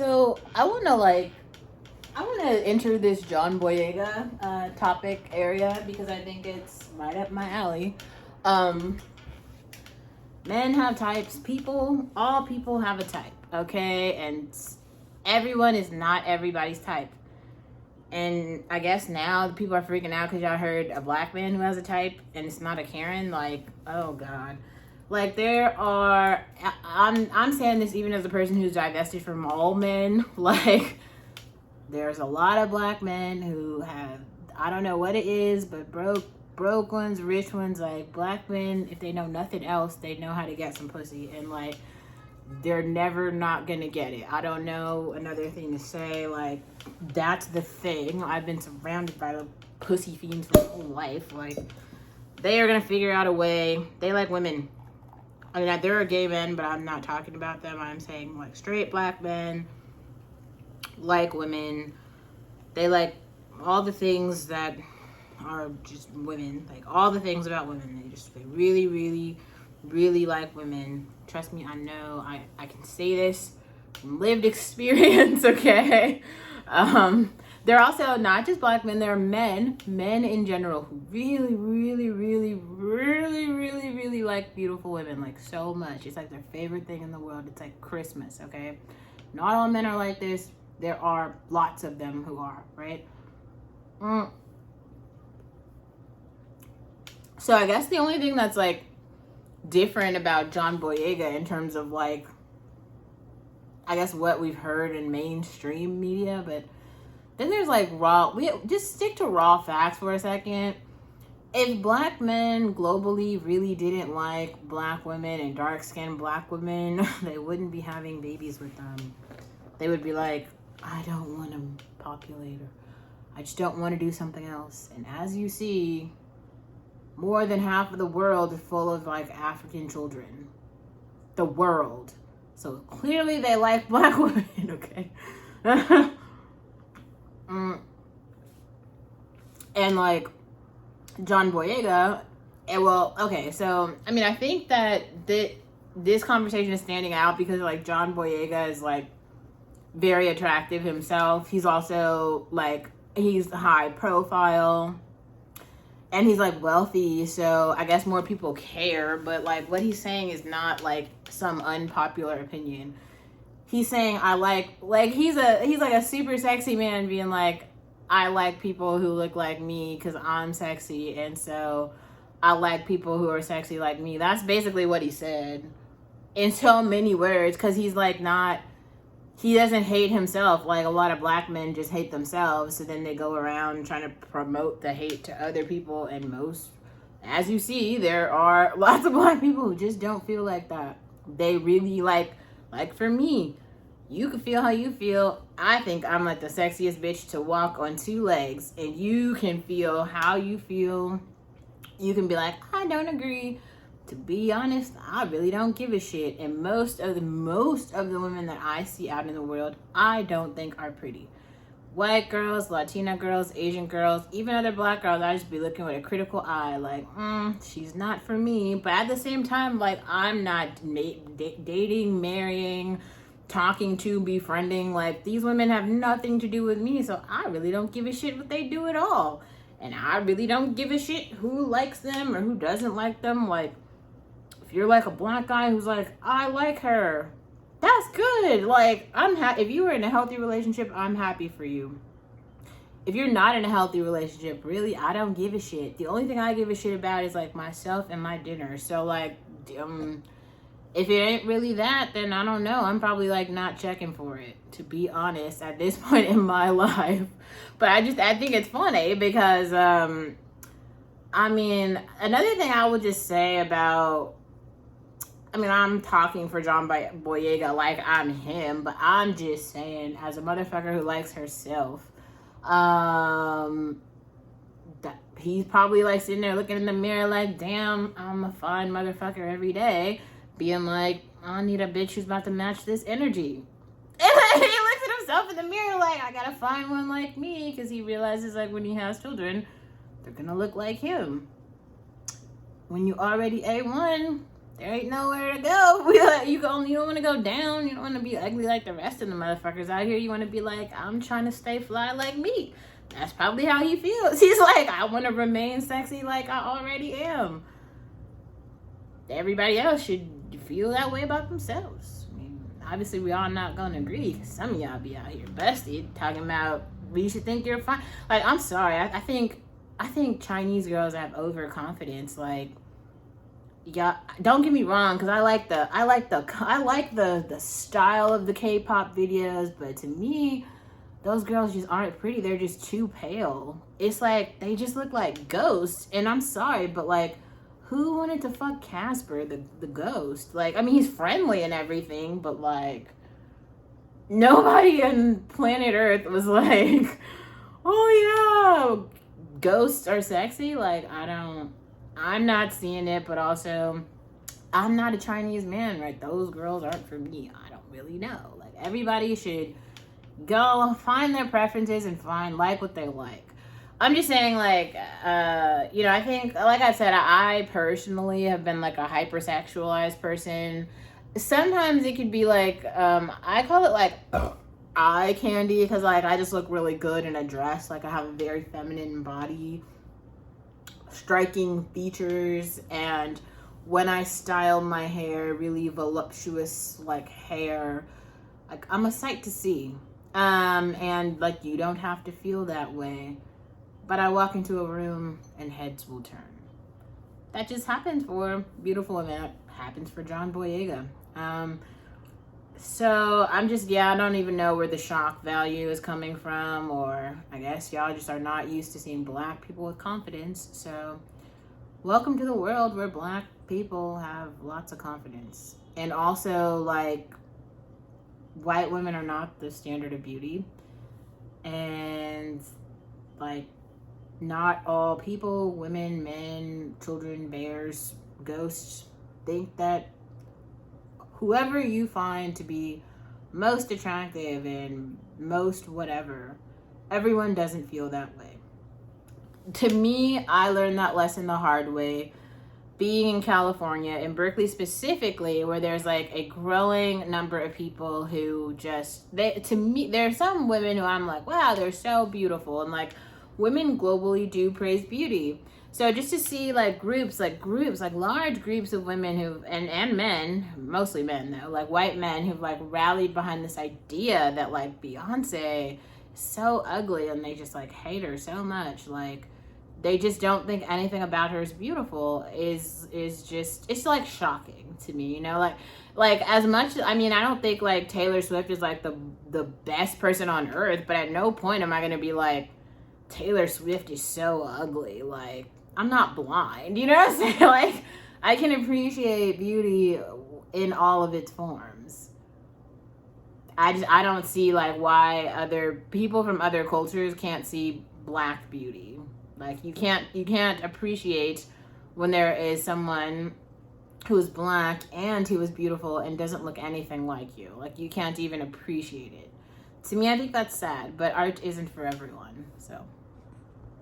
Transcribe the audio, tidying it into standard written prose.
So I want to enter this John Boyega topic area because I think it's right up my alley. Um, Men have types. All people have a type, okay? And everyone is not everybody's type. And I guess now people are freaking out because y'all heard a black man who has a type and it's not a Karen. Like, oh God. Like I'm saying this even as a person who's divested from all men. Like, there's a lot of black men who have, I don't know what it is, but broke ones, rich ones. Like, black men, if they know nothing else, they know how to get some pussy, and like they're never not gonna get it. I don't know another thing to say. Like, that's the thing. I've been surrounded by the pussy fiends my whole life. Like, they are gonna figure out a way. They like women. I mean, there are gay men, but I'm not talking about them. I'm saying like straight black men like women. They like all the things that are just women. Like, all the things about women. They really, really, really like women. Trust me, I know. I can say this from lived experience, okay? They're also not just black men. They're men in general who really, really, really, really, really, really like beautiful women, like so much. It's like their favorite thing in the world. It's like Christmas, okay? Not all men are like this. There are lots of them who are, right? So I guess the only thing that's like different about John Boyega in terms of like, I guess what we've heard in mainstream media, but then there's like we just stick to raw facts for a second. If black men globally really didn't like black women and dark-skinned black women, they wouldn't be having babies with them. They would be like, I don't want to populate her. I just don't want to do something else. And as you see, more than half of the world is full of like African children. The world. So clearly they like black women, okay? And like John Boyega, so I mean, I think that this conversation is standing out because like John Boyega is like very attractive himself. He's also like, he's high profile and he's like wealthy, so I guess more people care. But like what he's saying is not like some unpopular opinion. He's saying he's like a super sexy man being like, I like people who look like me because I'm sexy, and so I like people who are sexy like me. That's basically what he said in so many words, because he's like he doesn't hate himself. Like, a lot of black men just hate themselves, so then they go around trying to promote the hate to other people, and as you see, there are lots of black people who just don't feel like that. They really like for me, you can feel how you feel. I think I'm like the sexiest bitch to walk on two legs, and you can feel how you feel. You can be like, I don't agree. To be honest, I really don't give a shit. And most of the women that I see out in the world, I don't think are pretty. White girls, Latina girls, Asian girls, even other black girls, I just be looking with a critical eye, like, she's not for me. But at the same time, like, I'm not dating, marrying, talking to, befriending. Like, these women have nothing to do with me, so I really don't give a shit what they do at all. And I really don't give a shit who likes them or who doesn't like them. Like, if you're like a black guy who's like, I like her, that's good. Like, if you were in a healthy relationship, I'm happy for you. If you're not in a healthy relationship, really, I don't give a shit. The only thing I give a shit about is like myself and my dinner. So like, if it ain't really that, then I don't know. I'm probably like not checking for it, to be honest, at this point in my life. But I think it's funny because, I mean, another thing I would just say about, I mean, I'm talking for John Boyega like I'm him, but I'm just saying, as a motherfucker who likes herself, that he's probably like sitting there looking in the mirror like, damn, I'm a fine motherfucker every day, being like, I need a bitch who's about to match this energy. And he looks at himself in the mirror like, I gotta find one like me, because he realizes like when he has children, they're gonna look like him. When you already A1, there ain't nowhere to go. You don't want to go down. You don't want to be ugly like the rest of the motherfuckers out here. You want to be like, I'm trying to stay fly like me. That's probably how he feels. He's like, I want to remain sexy like I already am. Everybody else should feel that way about themselves. I mean, obviously, we all not going to agree. Some of y'all be out here busted talking about, you should think you're fine. Like, I'm sorry. I think Chinese girls have overconfidence. Like, yeah, don't get me wrong, because I like the style of the K-pop videos, but to me, those girls just aren't pretty. They're just too pale. It's like they just look like ghosts. And I'm sorry, but like, who wanted to fuck Casper, the ghost? Like, I mean, he's friendly and everything, but like, nobody on planet Earth was like, oh yeah, ghosts are sexy. Like, I'm not seeing it, but also I'm not a Chinese man, right? Those girls aren't for me. I don't really know. Like, everybody should go find their preferences and like what they like. I'm just saying, like, I think, like I said, I personally have been like a hypersexualized person. Sometimes it could be like, I call it like eye candy, because like I just look really good in a dress. Like, I have a very feminine body, striking features, and when I style my hair, really voluptuous like hair, like I'm a sight to see. And like, you don't have to feel that way, but I walk into a room and heads will turn. That just happens for beautiful women. It happens for John Boyega. So I don't even know where the shock value is coming from, or I guess y'all just are not used to seeing black people with confidence. So welcome to the world where black people have lots of confidence. And also, like, white women are not the standard of beauty. And like, not all people, women, men, children, bears, ghosts, think that whoever you find to be most attractive and most whatever, everyone doesn't feel that way. To me, I learned that lesson the hard way being in California, in Berkeley specifically, where there's like a growing number of people who just, to me, there are some women who I'm like, wow, they're so beautiful. And like, women globally do praise beauty. So just to see like large groups of women who, and men, mostly men though, like white men who've like rallied behind this idea that like Beyonce is so ugly and they just like hate her so much. Like, they just don't think anything about her is beautiful is just, it's like shocking to me, you know? Like as much, I mean, I don't think like Taylor Swift is like the best person on earth, but at no point am I gonna be like, Taylor Swift is so ugly. Like, I'm not blind, you know what I'm saying? Like, I can appreciate beauty in all of its forms. I don't see like why other people from other cultures can't see black beauty. Like, you can't appreciate when there is someone who is black and who is beautiful and doesn't look anything like you. Like, you can't even appreciate it. To me, I think that's sad, but art isn't for everyone, so.